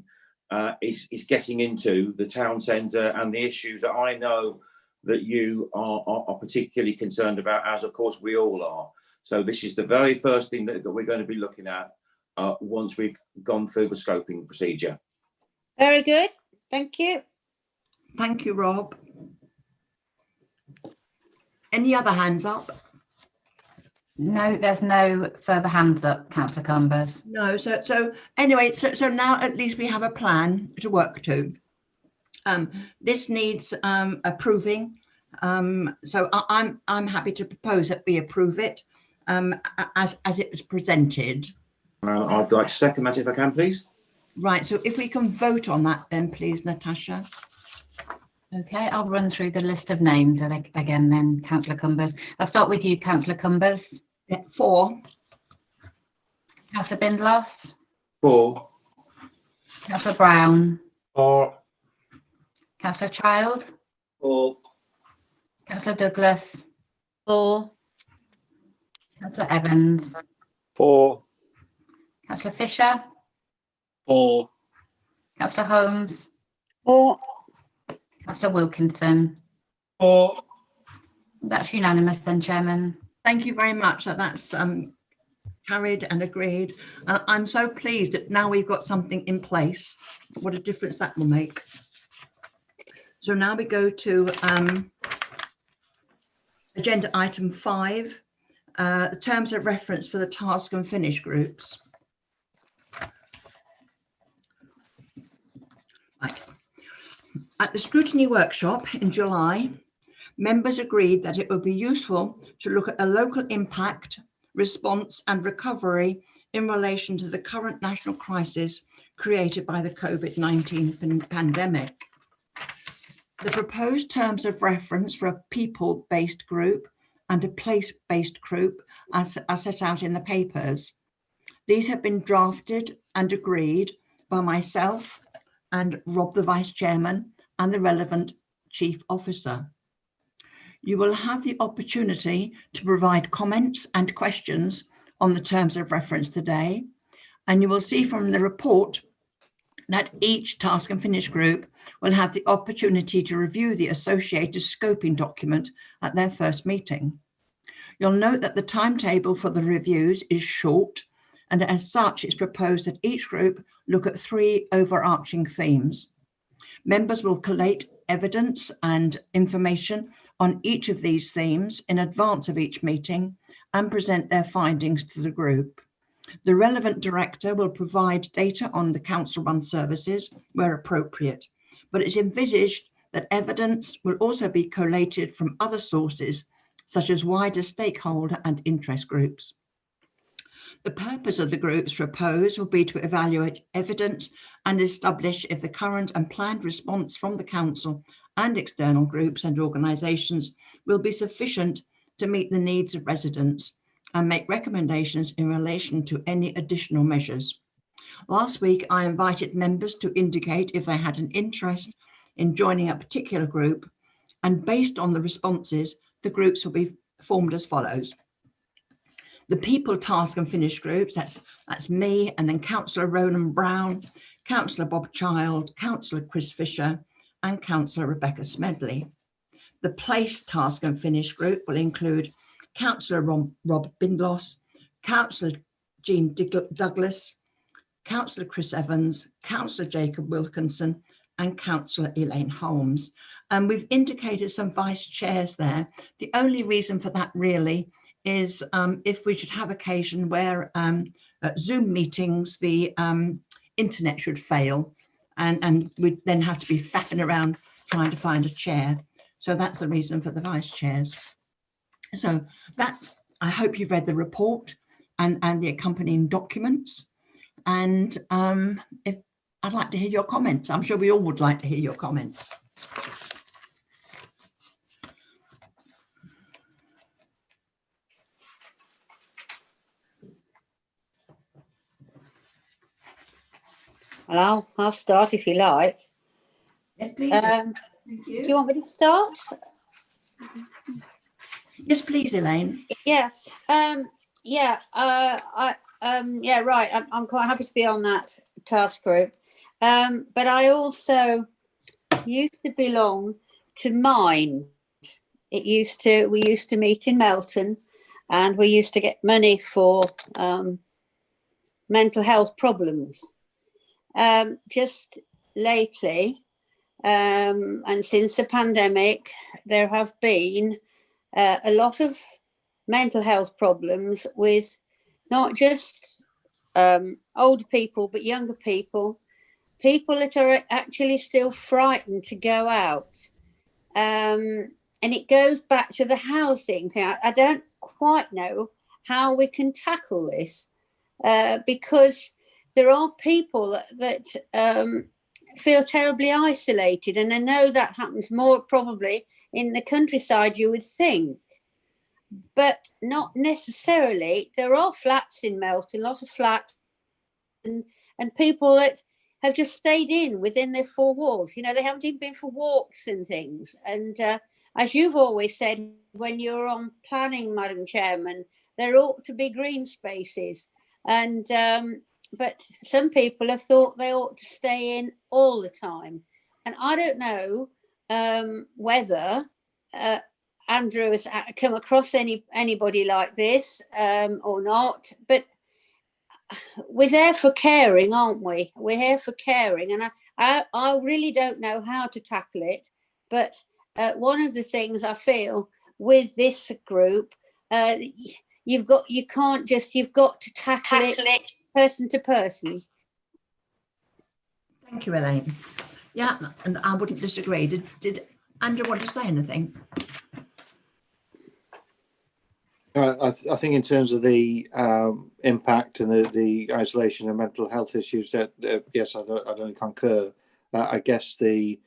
is getting into the town centre and the issues that I know that you are particularly concerned about, as of course we all are. So this is the very first thing that we're going to be looking at once we've gone through the scoping procedure. Very good. Thank you. Thank you, Rob. Any other hands up? No, there's no further hands up, Councillor Cumbers. No, so anyway, so now at least we have a plan to work to. This needs approving. So I'm happy to propose that we approve it as it was presented. I'd like to second that if I can, please. Right, so if we can vote on that then, please, Natasha. Okay, I'll run through the list of names again then, Councillor Cumbers. I'll start with you, Councillor Cumbers. Yeah, 4. Councillor Bindloss. 4. Councillor Brown. 4. Councillor Child. 4. Councillor Douglas. 4. Councillor Evans. 4. Councillor Fisher. 4. Councillor Holmes. 4. Councillor Wilkinson. 4. That's unanimous then, Chairman. Thank you very much. That's carried and agreed. I'm so pleased that now we've got something in place. What a difference that will make. So now we go to agenda item 5, the terms of reference for the task and finish groups. Right. At the scrutiny workshop in July, members agreed that it would be useful to look at the local impact, response and recovery in relation to the current national crisis created by the COVID-19 pandemic. The proposed terms of reference for a people-based group and a place-based group are set out in the papers. These have been drafted and agreed by myself and Rob, the Vice Chairman, and the relevant chief officer. You will have the opportunity to provide comments and questions on the terms of reference today, and you will see from the report that each task and finish group will have the opportunity to review the associated scoping document at their first meeting. You'll note that the timetable for the reviews is short, and as such, it's proposed that each group look at 3 overarching themes. Members will collate evidence and information on each of these themes in advance of each meeting and present their findings to the group. The relevant director will provide data on the council-run services where appropriate, but it's envisaged that evidence will also be collated from other sources, such as wider stakeholder and interest groups. The purpose of the groups proposed will be to evaluate evidence and establish if the current and planned response from the council and external groups and organisations will be sufficient to meet the needs of residents and make recommendations in relation to any additional measures. Last week, I invited members to indicate if they had an interest in joining a particular group, and based on the responses, the groups will be formed as follows. The people, task and finish groups, that's me, and then Councillor Roland Brown, Councillor Bob Child, Councillor Chris Fisher, and Councillor Rebecca Smedley. The place, task and finish group will include Councillor Rob Bindloss, Councillor Jean Douglas, Councillor Chris Evans, Councillor Jacob Wilkinson, and Councillor Elaine Holmes. And we've indicated some vice chairs there. The only reason for that really is if we should have occasion where at Zoom meetings, the internet should fail and we'd then have to be faffing around trying to find a chair. So that's the reason for the vice chairs. So that, I hope you've read the report and the accompanying documents. And if I'd like to hear your comments. I'm sure we all would like to hear your comments. Well, I'll start if you like. Yes, please. Thank you. Do you want me to start? Yes, please, Elaine. Yeah. Yeah. Yeah. Right. I'm quite happy to be on that task group. But I also used to belong to Mind. We used to meet in Melton, and we used to get money for mental health problems. Just lately, and since the pandemic, there have been a lot of mental health problems with not just older people, but younger people that are actually still frightened to go out. And it goes back to the housing thing. I don't quite know how we can tackle this because there are people that feel terribly isolated, and I know that happens more probably in the countryside, you would think, but not necessarily. There are flats in Melton, a lot of flats, and people that have just stayed within their 4 walls. You know, they haven't even been for walks and things. And as you've always said, when you're on planning, Madam Chairman, there ought to be green spaces. And but some people have thought they ought to stay in all the time. And I don't know whether Andrew has come across anybody like this or not, but we're there for caring, aren't we? We're here for caring, and I really don't know how to tackle it. But one of the things I feel with this group, you've got to tackle it person to person. Thank you, Elaine. Yeah, and I wouldn't disagree. Did Andrew want to say anything? I think in terms of the impact and the isolation and mental health issues, that yes, I don't concur. I guess the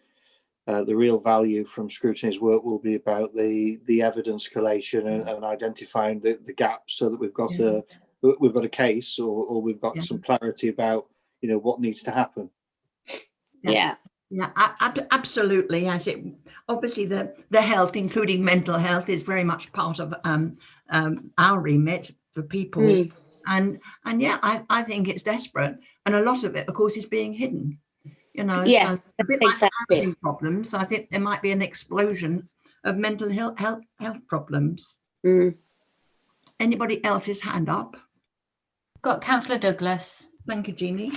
real value from Scrutiny's work will be about the evidence collation and identifying the gaps, so that we've got a case or we've got some clarity about what needs to happen. Yeah. Yeah, absolutely. As it obviously the health, including mental health, is very much part of our remit for people. And yeah, I think it's desperate, and a lot of it, of course, is being hidden. You know, Yeah, so a bit exactly. like housing problems. I think there might be an explosion of mental health problems. Anybody else's hand up? Got Councillor Douglas. Thank you, Jeannie.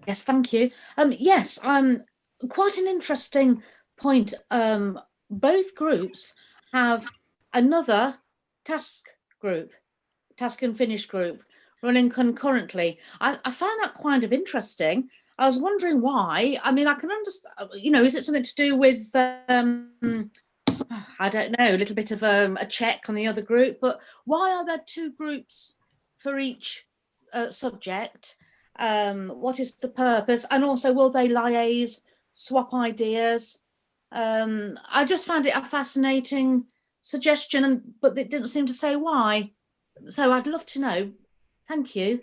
Yes, thank you. Yes, quite an interesting point. Both groups have another task and finish group running concurrently. I found that kind of interesting. I was wondering why. I mean, I can understand, you know, is it something to do with, I don't know, a little bit of a check on the other group, but why are there two groups for each subject? What is the purpose? And also, will they liaise, swap ideas? I just found it a fascinating suggestion, but it didn't seem to say why. So I'd love to know. Thank you.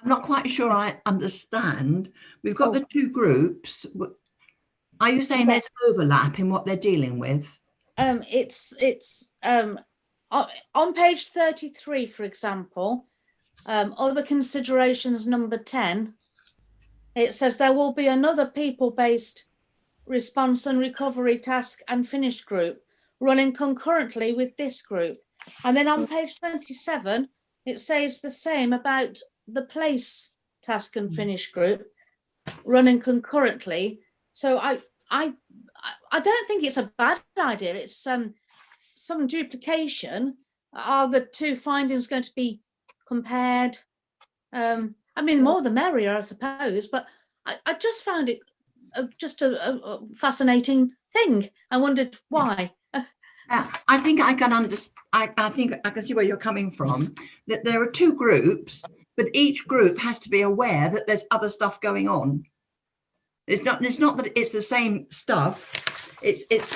I'm not quite sure I understand. We've got the two groups. Are you saying there's overlap in what they're dealing with? It's on page 33, for example, other considerations number 10, it says there will be another people-based response and recovery task and finish group running concurrently with this group. And then on page 27, it says the same about the place task and finish group running concurrently. So I don't think it's a bad idea. It's some duplication. Are the two findings going to be compared? I mean, more the merrier, I suppose, but I just found it just a fascinating thing. I wondered why. I think I can understand. I think I can see where you're coming from, that there are two groups, but each group has to be aware that there's other stuff going on. It's not that it's the same stuff. It's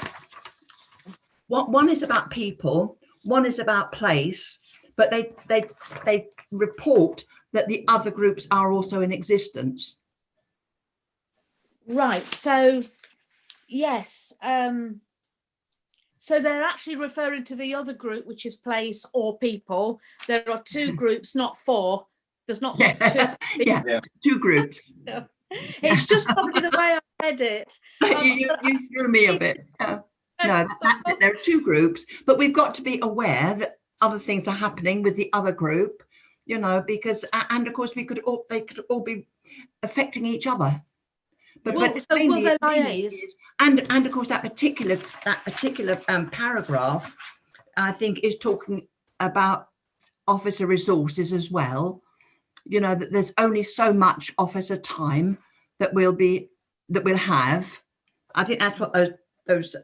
one is about people, one is about place, but they report that the other groups are also in existence. Right. So yes. So they're actually referring to the other group, which is place or people. There are two groups, not four. There's not two. Yeah, two groups. It's just probably the way I read it. You threw me a bit. No, that's it. There are two groups, but we've got to be aware that other things are happening with the other group, you know, because, and of course they could all be affecting each other. But so will they liaise? And of course that particular paragraph, I think, is talking about officer resources as well. You know, that there's only so much officer time that we'll have. I think that's what those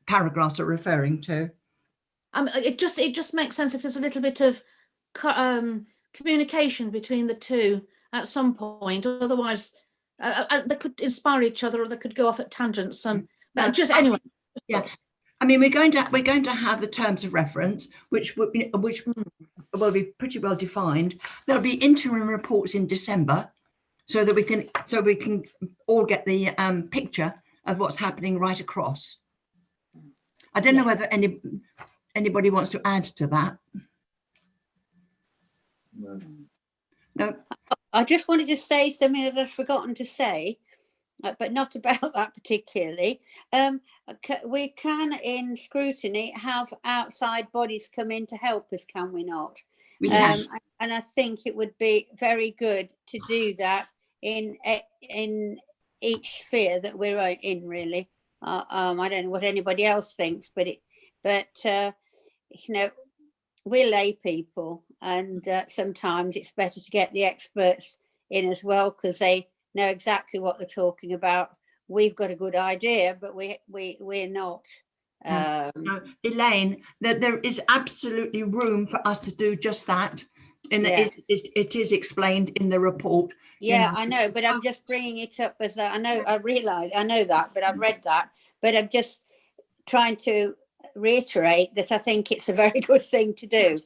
paragraphs are referring to. It just makes sense if there's a little bit of communication between the two at some point. Otherwise, they could inspire each other, or they could go off at tangents. Just anyway. Yes, I mean, we're going to have the terms of reference, which will be pretty well defined. There'll be interim reports in December, so that we can all get the picture of what's happening right across. I don't know whether anybody wants to add to that. No. I just wanted to say something that I'd forgotten to say, but not about that particularly. We can, in Scrutiny, have outside bodies come in to help us, can we not? And I think it would be very good to do that in each sphere that we're in, really. I don't know what anybody else thinks, but you know, we're lay people, and sometimes it's better to get the experts in as well, because they know exactly what they're talking about. We've got a good idea, but we're not. No, Elaine, there is absolutely room for us to do just that, and it is explained in the report. Yeah, I know, but I'm just bringing it up as I know that, but I've read that, but I'm just trying to reiterate that I think it's a very good thing to do.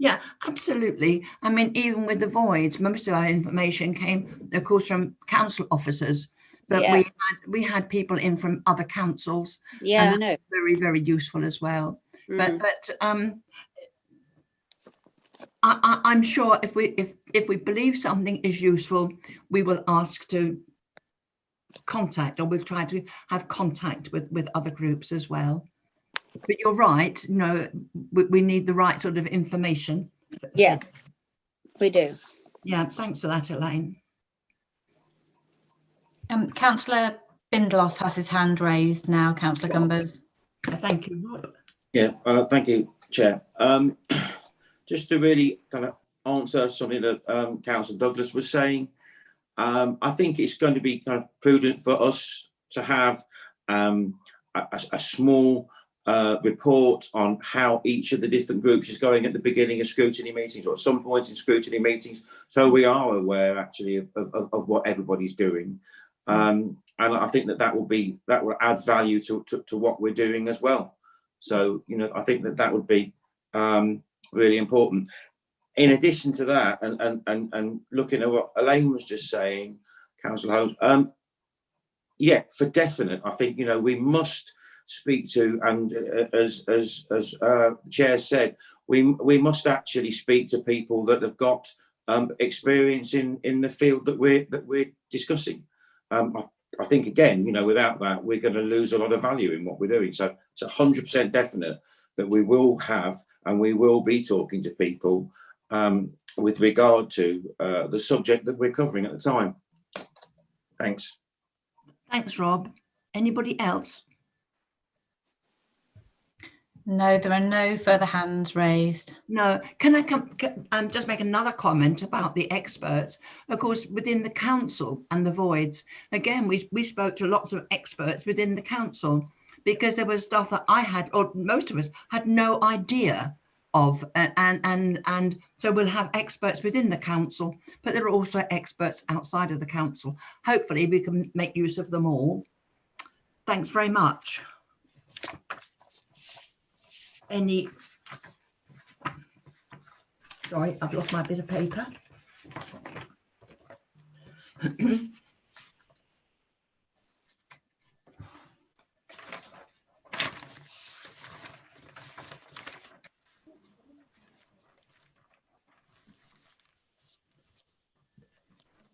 Yeah, absolutely. I mean, even with the voids, most of our information came, of course, from council officers, but Yeah. we had people in from other councils. Yeah, and I know. very, very useful as well. Mhm. But I'm sure if we believe something is useful, we will ask to contact, or we'll try to have contact with other groups as well. But you're right, no, we need the right sort of information. Yeah, we do. Yeah, thanks for that, Elaine. Councillor Bindlos has his hand raised now. Councillor Cumbers. Thank you, Rob. Yeah, thank you, Chair. Just to really kind of answer something that Councillor Douglas was saying, I think it's going to be kind of prudent for us to have a small report on how each of the different groups is going at the beginning of scrutiny meetings, or at some point in scrutiny meetings, so we are aware actually of what everybody's doing. And I think that will add value to what we're doing as well. So, you know, I think that would be really important. In addition to that, and looking at what Elaine was just saying, Councillor Holmes, yeah, for definite, I think, you know, we must speak to, and as the Chair said, we must actually speak to people that have got experience in the field that we're discussing. I think, again, you know, without that, we're going to lose a lot of value in what we're doing. So it's 100% definite that we will have, and we will be talking to people with regard to the subject that we're covering at the time. Thanks. Thanks, Rob. Anybody else? No, there are no further hands raised. No. Can I just make another comment about the experts? Of course, within the council and the voids, again, we spoke to lots of experts within the council, because there was stuff that I had, or most of us had no idea of, and so we'll have experts within the council, but there are also experts outside of the council. Hopefully we can make use of them all. Thanks very much. Sorry, I've lost my bit of paper.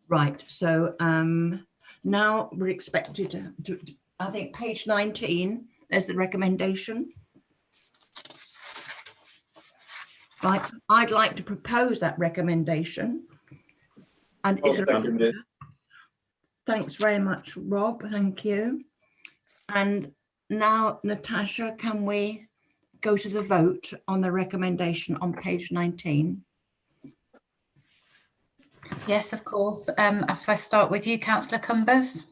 Right, so now we're expected to, I think, page 19, there's the recommendation. Right, I'd like to propose that recommendation. And is there Thanks very much, Rob, thank you. And now, Natasha, can we go to the vote on the recommendation on page 19? Yes, of course. If I start with you, Councillor Cumbers.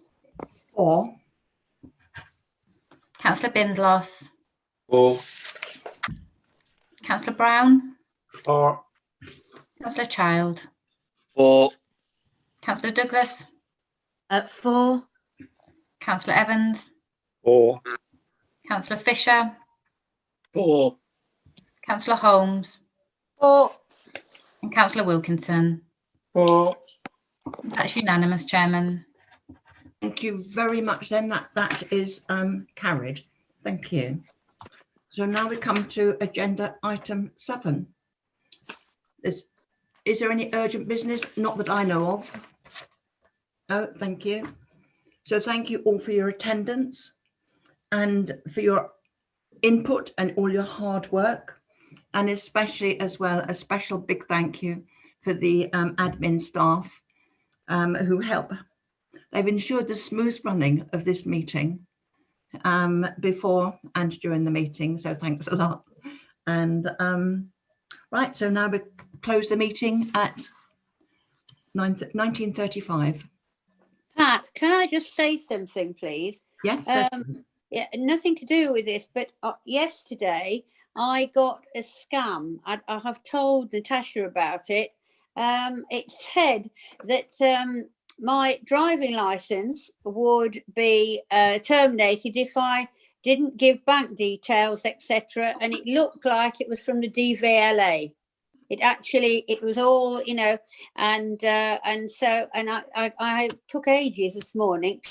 For. Councillor Bindlos. For. Councillor Brown. For. Councillor Child. For. Councillor Douglas. For. Councillor Evans. For. Councillor Fisher. For. Councillor Holmes. For. And Councillor Wilkinson. For. That's unanimous, Chairman. Thank you very much then, that is carried. Thank you. So now we come to agenda item 7. Is there any urgent business? Not that I know of. Oh, thank you. So thank you all for your attendance and for your input and all your hard work, and especially as well a special big thank you for the admin staff who help. They've ensured the smooth running of this meeting before and during the meeting, so thanks a lot. And right, so now we close the meeting at 19:35. Pat, can I just say something, please? Yes. Yeah, nothing to do with this, but yesterday I got a scam. I have told Natasha about it. It said that my driving license would be terminated if I didn't give bank details, etc. And it looked like it was from the DVLA. it was all, you know, and I took ages this morning,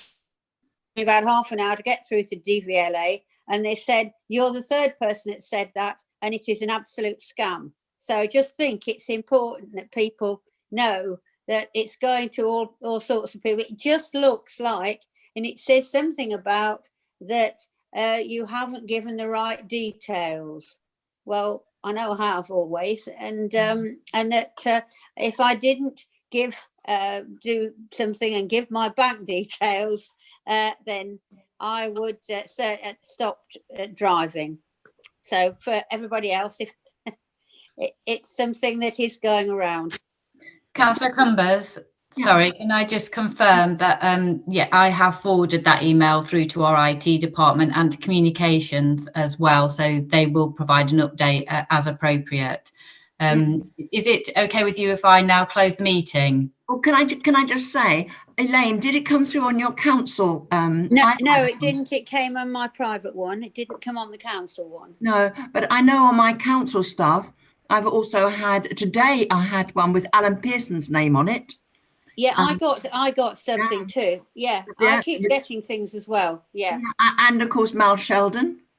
about half an hour to get through to DVLA, and they said, you're the third person that said that, and it is an absolute scam. So I just think it's important that people know that it's going to all sorts of people. It just looks like, and it says something about that you haven't given the right details. Well, I know I have always, and that if I didn't do something and give my bank details, then I would stop driving. So for everybody else, if it's something that is going around. Councillor Cumbers, sorry, can I just confirm that, yeah, I have forwarded that email through to our IT department and to communications as well, so they will provide an update as appropriate. Is it okay with you if I now close the meeting? Well, can I just say, Elaine, did it come through on your council? No, it didn't. It came on my private one. It didn't come on the council one. No, but I know on my council stuff, I've also had, today I had one with Alan Pearson's name on it. Yeah, I got something too. Yeah, I keep getting things as well. Yeah. And of course, Mal Sheldon.